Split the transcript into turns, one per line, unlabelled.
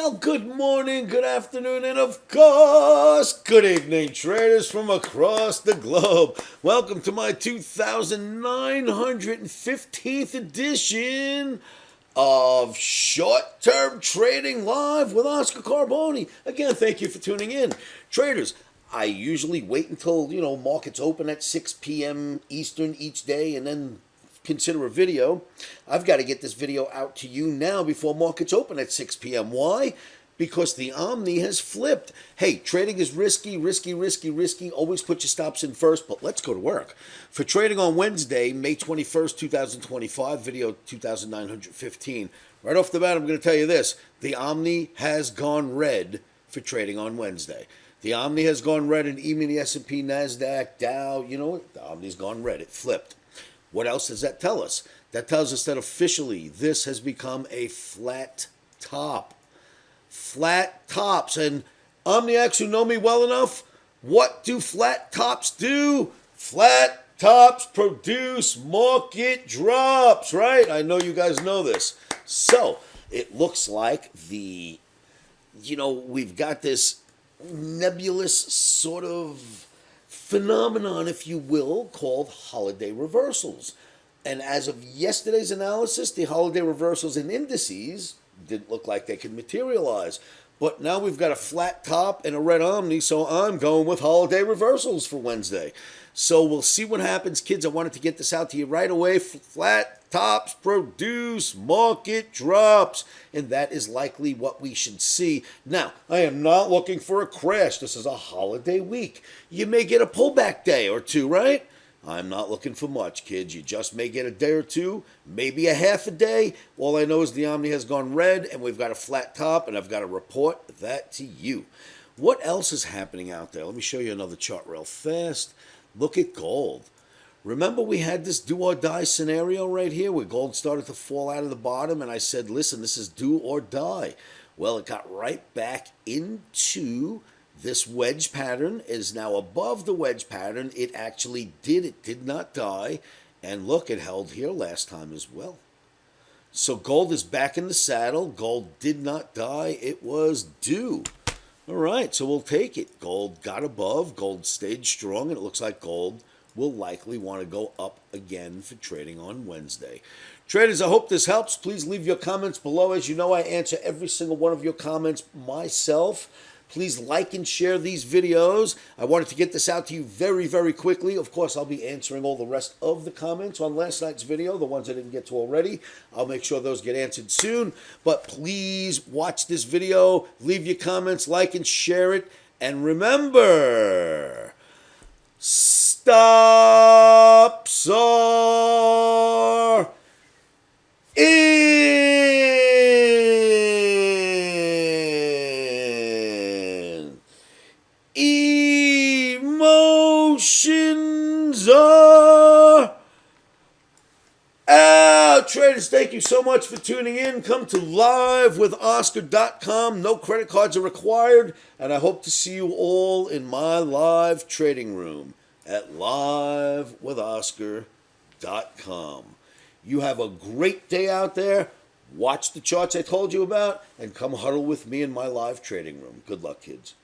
Well, good morning, good afternoon, and of course, good evening, traders from across the globe. Welcome to my 2915th edition of Short-Term Trading Live with Oscar Carboni. Again, thank you for tuning in. Traders, I usually wait until, markets open at 6 p.m. Eastern each day and then consider a video. I've got to get this video out to you now before markets open at 6 p.m. Why? Because the OMNI has flipped. Hey, trading is risky. Always put your stops in first, but let's go to work. For trading on Wednesday, May 21st, 2025, video 2915. Right off the bat, I'm going to tell you this. The OMNI has gone red for trading on Wednesday. The OMNI has gone red in even the S&P, NASDAQ, Dow. You know what? The OMNI's gone red. It flipped. What else does that tell us? That tells us that officially this has become a flat top. Flat tops. And Omniacs who know me well enough, what do flat tops do? Flat tops produce market drops, right? I know you guys know this. So it looks like we've got this nebulous sort of phenomenon, if you will, called holiday reversals. And as of yesterday's analysis, the holiday reversals in indices didn't look like they could materialize. But now we've got a flat top and a red Omni, so I'm going with holiday reversals for Wednesday. So we'll see what happens, kids. I wanted to get this out to you right away. Flat tops produce market drops, and that is likely what we should see. Now, I am not looking for a crash. This is a holiday week. You may get a pullback day or two, right? I'm not looking for much, kids. You just may get a day or two, maybe a half a day. All I know is the Omni has gone red, and we've got a flat top, and I've got to report that to you. What else is happening out there? Let me show you another chart real fast. Look at gold. Remember we had this do or die scenario right here where gold started to fall out of the bottom, and I said, listen, this is do or die. Well, it got right back into this wedge pattern. Is now above the wedge pattern. It actually did. It did not die. And look, it held here last time as well. So gold is back in the saddle. Gold did not die. It was due. All right, so we'll take it. Gold got above. Gold stayed strong, and it looks like gold will likely want to go up again for trading on Wednesday. Traders, I hope this helps. Please leave your comments below. As you know, I answer every single one of your comments myself. Please like and share these videos. I wanted to get this out to you very, very quickly. Of course, I'll be answering all the rest of the comments on last night's video, the ones I didn't get to already. I'll make sure those get answered soon. But please watch this video, leave your comments, like and share it. And remember, stops are in. Emotions are out. Traders, thank you so much for tuning in. Come to livewithoscar.com. No credit cards are required. And I hope to see you all in my live trading room at livewithoscar.com. You have a great day out there. Watch the charts I told you about and come huddle with me in my live trading room. Good luck, kids.